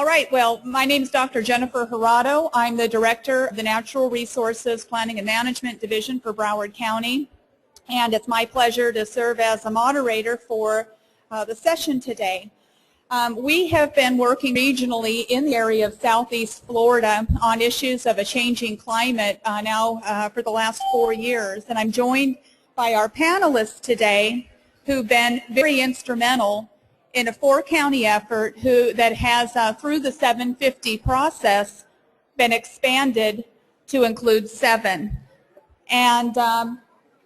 All right, well, my name is Dr. Jennifer Gerardo. I'm the Director of the Natural Resources Planning and Management Division for Broward County, and it's my pleasure to serve as a moderator for the session today. We have been working regionally in the area of Southeast Florida on issues of a changing climate now for the last 4 years, and I'm joined by our panelists today who've been very instrumental in a 4-county effort that has, through the 750 process, been expanded to include 7. And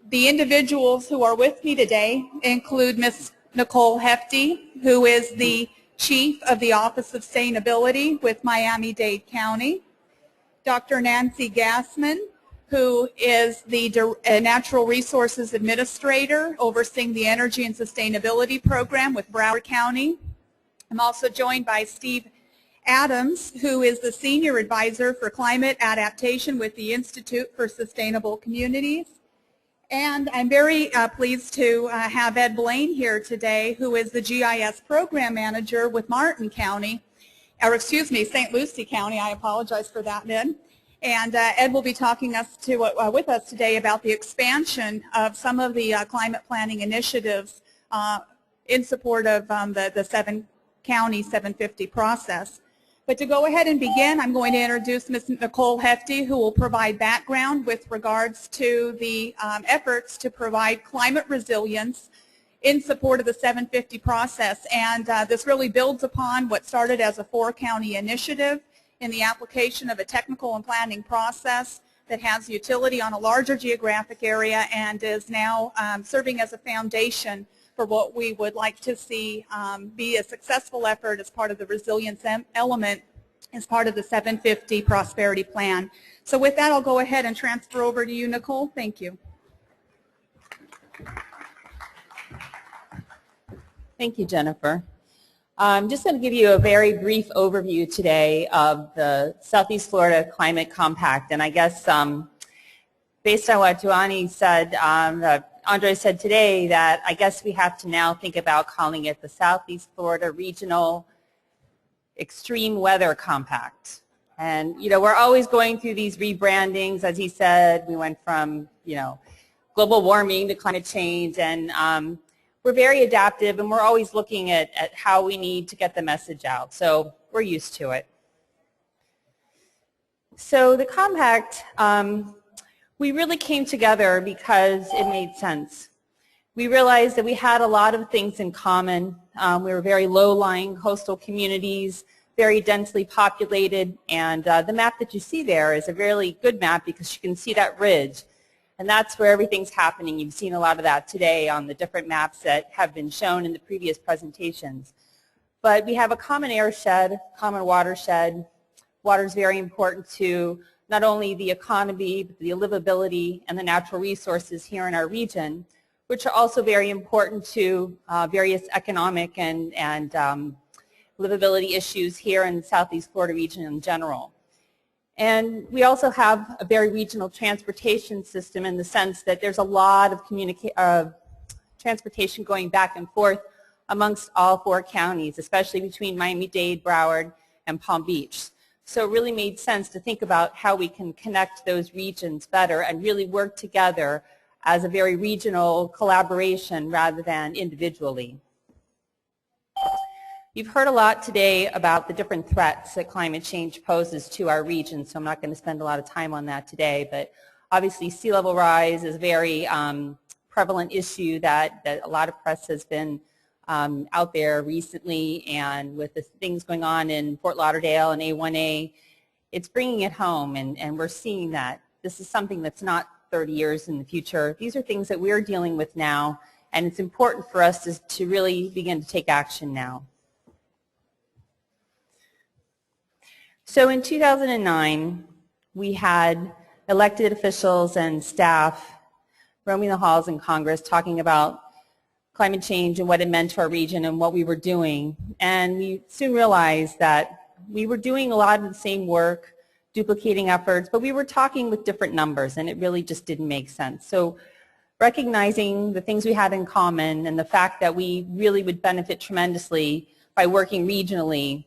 the individuals who are with me today include Ms. Nicole Hefty, who is the Chief of the Office of Sustainability with Miami-Dade County, Dr. Nancy Gassman, who is the Natural Resources Administrator overseeing the Energy and Sustainability Program with Broward County. I'm also joined by Steve Adams, who is the Senior Advisor for Climate Adaptation with the Institute for Sustainable Communities. And I'm very pleased to have Ed Blaine here today, who is the GIS Program Manager with Martin County, or excuse me, St. Lucie County. I apologize for that, Ed. And Ed will be talking with us today about the expansion of some of the climate planning initiatives in support of the 7-county 750 process. But to go ahead and begin, I'm going to introduce Ms. Nicole Hefty, who will provide background with regards to the efforts to provide climate resilience in support of the 750 process. And this really builds upon what started as a 4-county initiative in the application of a technical and planning process that has utility on a larger geographic area and is now serving as a foundation for what we would like to see be a successful effort as part of the resilience element as part of the 750 Prosperity Plan. So with that, I'll go ahead and transfer over to you, Nicole. Thank you. Thank you, Jennifer. I'm just going to give you a very brief overview today of the Southeast Florida Climate Compact. And I guess based on what Duani said, Andre said today, that I guess we have to now think about calling it the Southeast Florida Regional Extreme Weather Compact. And, you know, we're always going through these rebrandings. As he said, we went from, you know, global warming to climate change, and we're very adaptive, and we're always looking at how we need to get the message out. So we're used to it. So the compact, we really came together because it made sense. We realized that we had a lot of things in common. We were very low-lying coastal communities, very densely populated, and the map that you see there is a really good map because you can see that ridge. And that's where everything's happening. You've seen a lot of that today on the different maps that have been shown in the previous presentations. But we have a common airshed, common watershed. Water is very important to not only the economy, but the livability and the natural resources here in our region, which are also very important to various economic and livability issues here in the Southeast Florida region in general. And we also have a very regional transportation system in the sense that there's a lot of transportation going back and forth amongst all 4 counties, especially between Miami-Dade, Broward, and Palm Beach. So it really made sense to think about how we can connect those regions better and really work together as a very regional collaboration rather than individually. You've heard a lot today about the different threats that climate change poses to our region, so I'm not going to spend a lot of time on that today, but obviously sea level rise is a very prevalent issue that a lot of press has been out there recently, and with the things going on in Fort Lauderdale and A1A, it's bringing it home, and we're seeing that. This is something that's not 30 years in the future. These are things that we're dealing with now, and it's important for us to really begin to take action now. So in 2009, we had elected officials and staff roaming the halls in Congress talking about climate change and what it meant to our region and what we were doing. And we soon realized that we were doing a lot of the same work, duplicating efforts, but we were talking with different numbers, and it really just didn't make sense. So recognizing the things we had in common and the fact that we really would benefit tremendously by working regionally,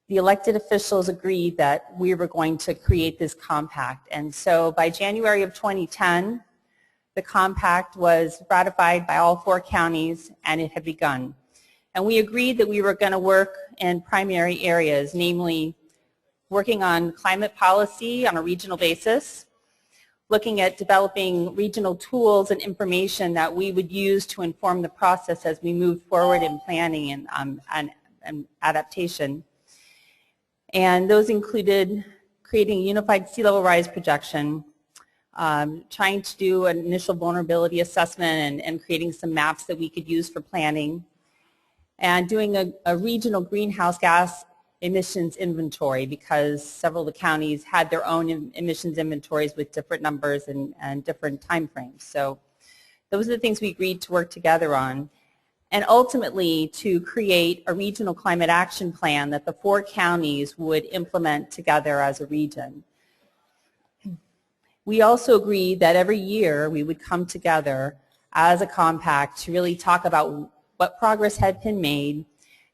the elected officials agreed that we were going to create this compact. And so by January of 2010, the compact was ratified by all 4 counties and it had begun. And we agreed that we were going to work in primary areas, namely working on climate policy on a regional basis, looking at developing regional tools and information that we would use to inform the process as we move forward in planning and adaptation. And those included creating a unified sea level rise projection, trying to do an initial vulnerability assessment and creating some maps that we could use for planning, and doing a regional greenhouse gas emissions inventory, because several of the counties had their own emissions inventories with different numbers and different time frames. So those are the things we agreed to work together on. And ultimately to create a regional climate action plan that the 4 counties would implement together as a region. We also agreed that every year we would come together as a compact to really talk about what progress had been made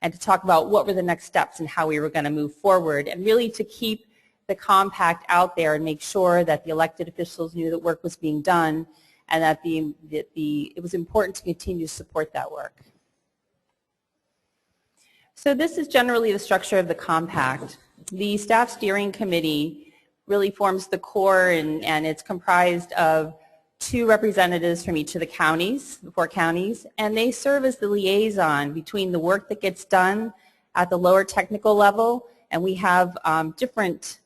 and to talk about what were the next steps and how we were going to move forward, and really to keep the compact out there and make sure that the elected officials knew that work was being done and that it was important to continue to support that work. So this is generally the structure of the compact. The staff steering committee really forms the core, and it's comprised of 2 representatives from each of the counties, the 4 counties, and they serve as the liaison between the work that gets done at the lower technical level, and we have different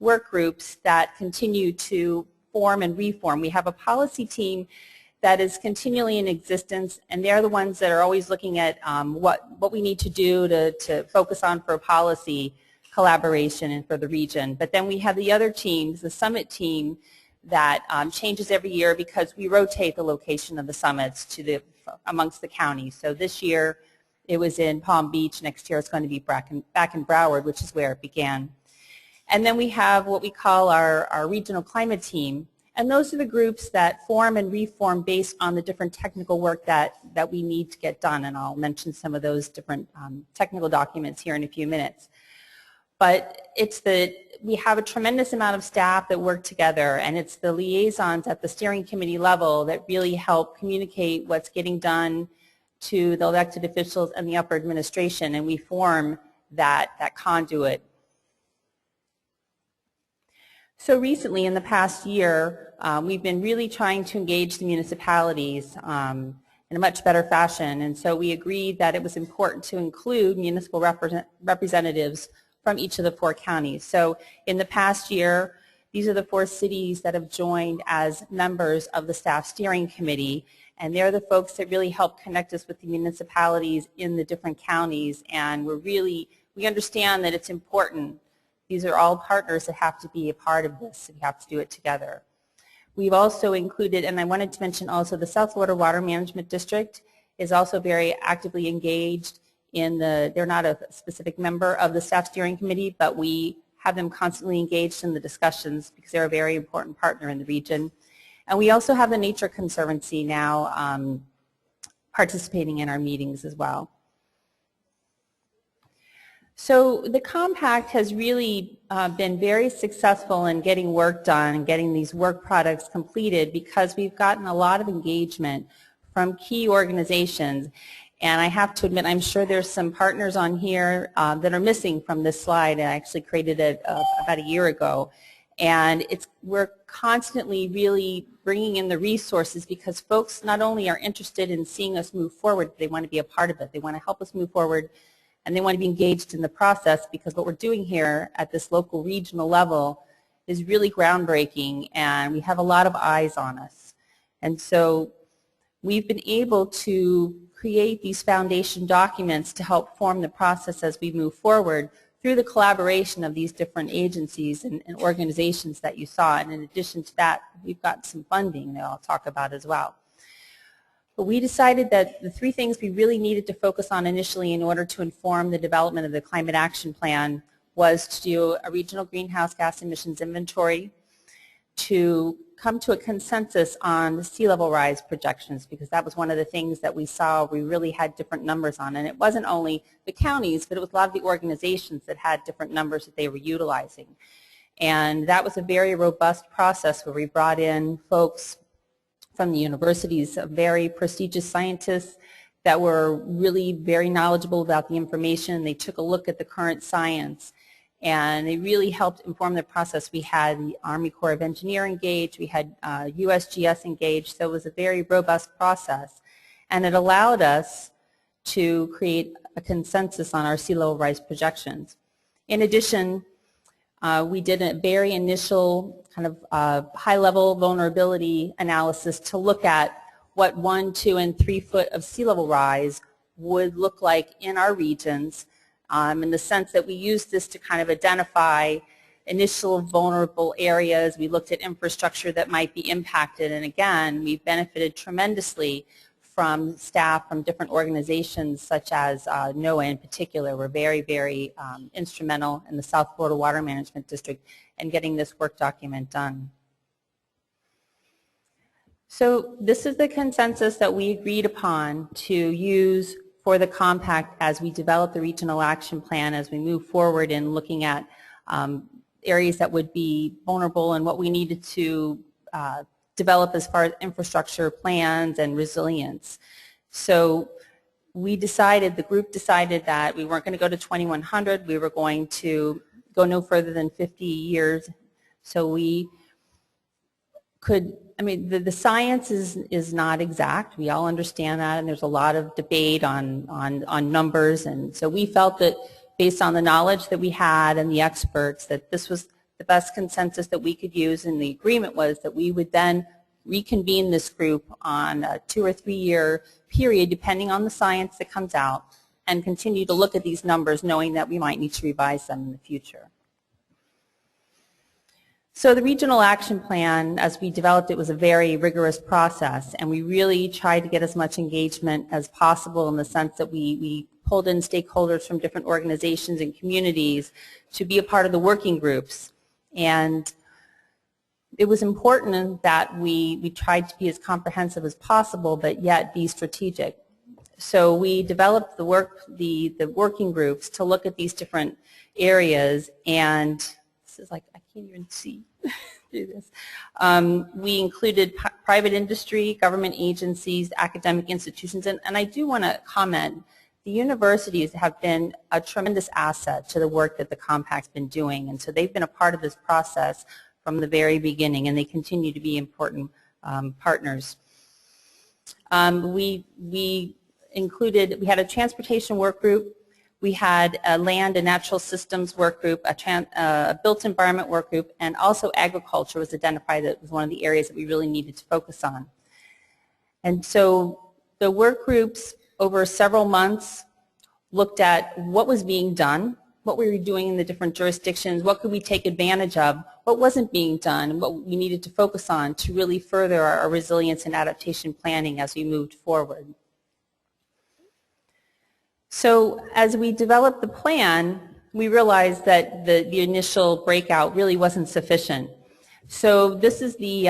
work groups that continue to form and reform. We have a policy team that is continually in existence, and they're the ones that are always looking at what we need to do to focus on for policy collaboration and for the region. But then we have the other teams, the summit team, that changes every year because we rotate the location of the summits amongst the counties. So this year it was in Palm Beach. Next year it's going to be back in Broward, which is where it began. And then we have what we call our regional climate team. And those are the groups that form and reform based on the different technical work that we need to get done. And I'll mention some of those different technical documents here in a few minutes. But we have a tremendous amount of staff that work together, and it's the liaisons at the steering committee level that really help communicate what's getting done to the elected officials and the upper administration, and we form that conduit. So recently, in the past year, we've been really trying to engage the municipalities in a much better fashion, and so we agreed that it was important to include municipal representatives from each of the 4 counties. So in the past year, these are the 4 cities that have joined as members of the staff steering committee, and they're the folks that really help connect us with the municipalities in the different counties, and we understand that it's important. These are all partners that have to be a part of this, and we have to do it together. We've also included, and I wanted to mention also, the South Florida Water Management District is also very actively engaged they're not a specific member of the staff steering committee, but we have them constantly engaged in the discussions because they're a very important partner in the region. And we also have the Nature Conservancy now participating in our meetings as well. So the compact has really been very successful in getting work done and getting these work products completed because we've gotten a lot of engagement from key organizations. And I have to admit, I'm sure there's some partners on here that are missing from this slide. I actually created it about a year ago. And we're constantly really bringing in the resources because folks not only are interested in seeing us move forward, they want to be a part of it. They want to help us move forward, and they want to be engaged in the process because what we're doing here at this local regional level is really groundbreaking, and we have a lot of eyes on us. And so we've been able to create these foundation documents to help form the process as we move forward through the collaboration of these different agencies and organizations that you saw. And in addition to that, we've got some funding that I'll talk about as well. But we decided that the 3 things we really needed to focus on initially in order to inform the development of the Climate Action Plan was to do a regional greenhouse gas emissions inventory, to come to a consensus on the sea level rise projections, because that was one of the things that we saw we really had different numbers on. And it wasn't only the counties, but it was a lot of the organizations that had different numbers that they were utilizing. And that was a very robust process where we brought in folks from the universities, very prestigious scientists that were really very knowledgeable about the information. They took a look at the current science, and they really helped inform the process. We had the Army Corps of Engineers engaged, we had USGS engaged, so it was a very robust process. And it allowed us to create a consensus on our sea level rise projections. In addition, we did a very initial kind of high-level vulnerability analysis to look at what 1, 2, and 3 foot of sea level rise would look like in our regions, in the sense that we used this to kind of identify initial vulnerable areas. We looked at infrastructure that might be impacted, and again, we benefited tremendously from staff from different organizations such as NOAA in particular. Were very, very instrumental in the South Florida Water Management District in getting this work document done. So this is the consensus that we agreed upon to use for the compact as we develop the regional action plan, as we move forward in looking at areas that would be vulnerable and what we needed to develop as far as infrastructure plans and resilience. So we decided, the group decided that we weren't going to go to 2100, we were going to go no further than 50 years. So we could, I mean, the science is not exact. We all understand that, and there's a lot of debate on numbers, and so we felt that based on the knowledge that we had and the experts, that this was the best consensus that we could use, and the agreement was that we would then reconvene this group on a 2 or 3 year period, depending on the science that comes out, and continue to look at these numbers, knowing that we might need to revise them in the future. So the regional action plan, as we developed it, was a very rigorous process, and we really tried to get as much engagement as possible in the sense that we pulled in stakeholders from different organizations and communities to be a part of the working groups. And it was important that we tried to be as comprehensive as possible, but yet be strategic. So we developed the working groups to look at these different areas, and this is like, I can't even see through this. We included private industry, government agencies, academic institutions, and I do want to comment, the universities have been a tremendous asset to the work that the Compact's been doing, and so they've been a part of this process from the very beginning, and they continue to be important partners. We had a transportation work group, we had a land and natural systems work group, a built environment work group, and also agriculture was identified as one of the areas that we really needed to focus on. And so the work groups over several months looked at what was being done, what we were doing in the different jurisdictions, what could we take advantage of, what wasn't being done, and what we needed to focus on to really further our resilience and adaptation planning as we moved forward. So as we developed the plan, we realized that the initial breakout really wasn't sufficient. So this is the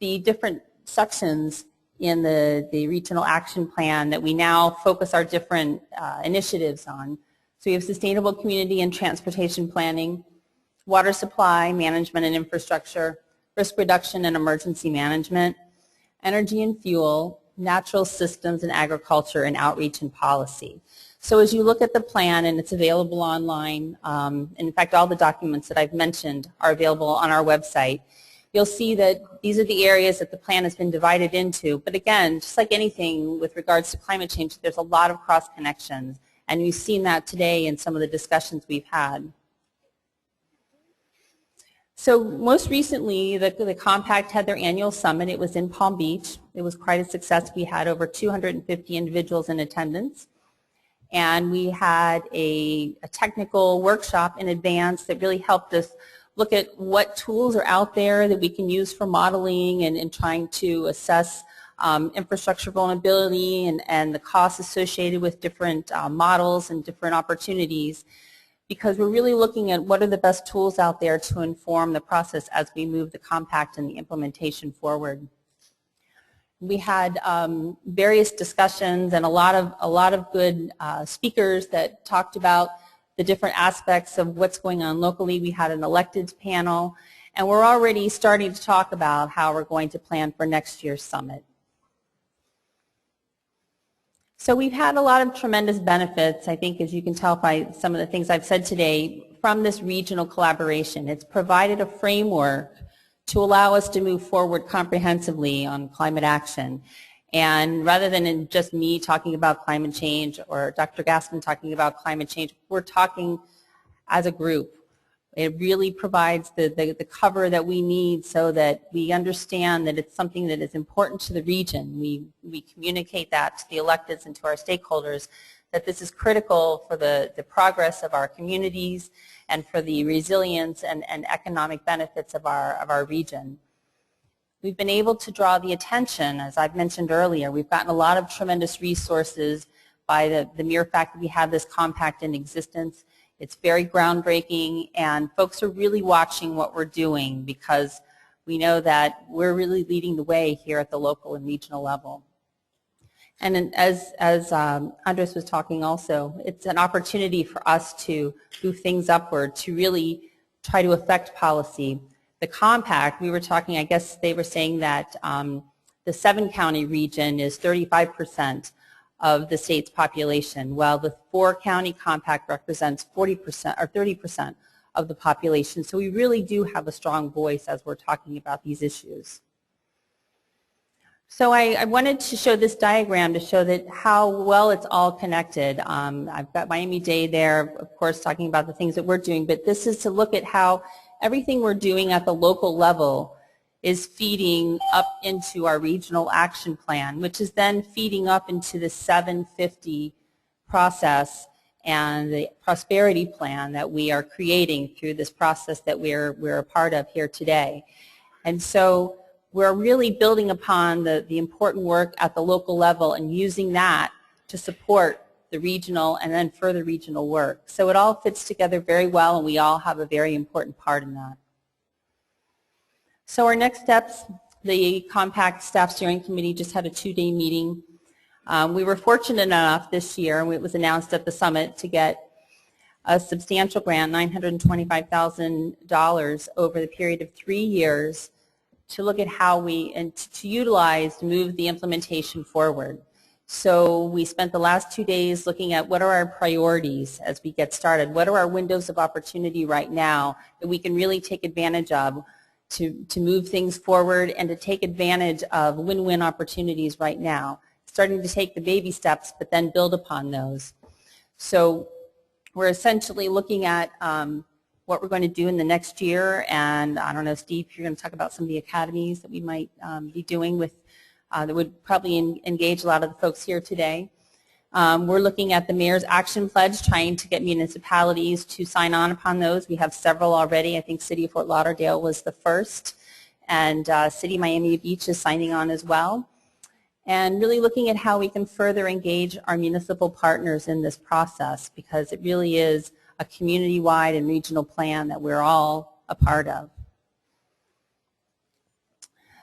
different sections in the regional action plan that we now focus our different initiatives on. So we have sustainable community and transportation planning, water supply, management and infrastructure, risk reduction and emergency management, energy and fuel, natural systems and agriculture, and outreach and policy. So as you look at the plan, and it's available online, and in fact all the documents that I've mentioned are available on our website, you'll see that these are the areas that the plan has been divided into. But again, just like anything with regards to climate change, there's a lot of cross connections, and we've seen that today in some of the discussions we've had. So most recently, the Compact had their annual summit. It was in Palm Beach. It was quite a success. We had over 250 individuals in attendance. And we had a technical workshop in advance that really helped us look at what tools are out there that we can use for modeling and trying to assess infrastructure vulnerability and the costs associated with different models and different opportunities. because we're really looking at what are the best tools out there to inform the process as we move the compact and the implementation forward. We had various discussions and a lot of good speakers that talked about the different aspects of what's going on locally. We had an electeds panel, and we're already starting to talk about how we're going to plan for next year's summit. So we've had a lot of tremendous benefits, I think, as you can tell by some of the things I've said today, from this regional collaboration. It's provided a framework to allow us to move forward comprehensively on climate action. And rather than in just me talking about climate change or Dr. Gassman talking about climate change, we're talking as a group. It really provides the cover that we need so that we understand that it's something that is important to the region. We communicate that to the electeds and to our stakeholders, that this is critical for the progress of our communities and for the resilience and economic benefits of our region. We've been able to draw the attention, as I've mentioned earlier. We've gotten a lot of tremendous resources by the mere fact that we have this compact in existence. It's very groundbreaking, and folks are really watching what we're doing because we know that we're really leading the way here at the local and regional level. And as Andres was talking also, it's an opportunity for us to move things upward, to really try to affect policy. The compact, we were talking, I guess they were saying that the 7-county region is 35% of the state's population, while the 4-county compact represents 40% or 30% of the population. So we really do have a strong voice as we're talking about these issues. So I wanted to show this diagram to show that how well it's all connected. I've got Miami-Dade there, of course, talking about the things that we're doing, but this is to look at how everything we're doing at the local level is feeding up into our regional action plan, which is then feeding up into the 750 process and the prosperity plan that we are creating through this process that we're a part of here today. And so we're really building upon the important work at the local level and using that to support the regional and then further regional work. So it all fits together very well, and we all have a very important part in that. So our next steps, the Compact Staff Steering Committee just had a 2-day meeting. We were fortunate enough this year, and it was announced at the summit, to get a substantial grant, $925,000 over the period of 3 years, to look at how to utilize to move the implementation forward. So we spent the last 2 days looking at what are our priorities as we get started. What are our windows of opportunity right now that we can really take advantage of to move things forward and to take advantage of win-win opportunities right now. Starting to take the baby steps, but then build upon those. So we're essentially looking at what we're going to do in the next year, and I don't know, Steve, if you're going to talk about some of the academies that we might be doing with that would probably engage a lot of the folks here today. We're looking at the Mayor's Action Pledge, trying to get municipalities to sign on upon those. We have several already. I think City of Fort Lauderdale was the first, and City of Miami Beach is signing on as well. And really looking at how we can further engage our municipal partners in this process, because it really is a community-wide and regional plan that we're all a part of.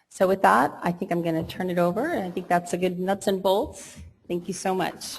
So with that, I think I'm going to turn it over, and I think that's a good nuts and bolts. Thank you so much.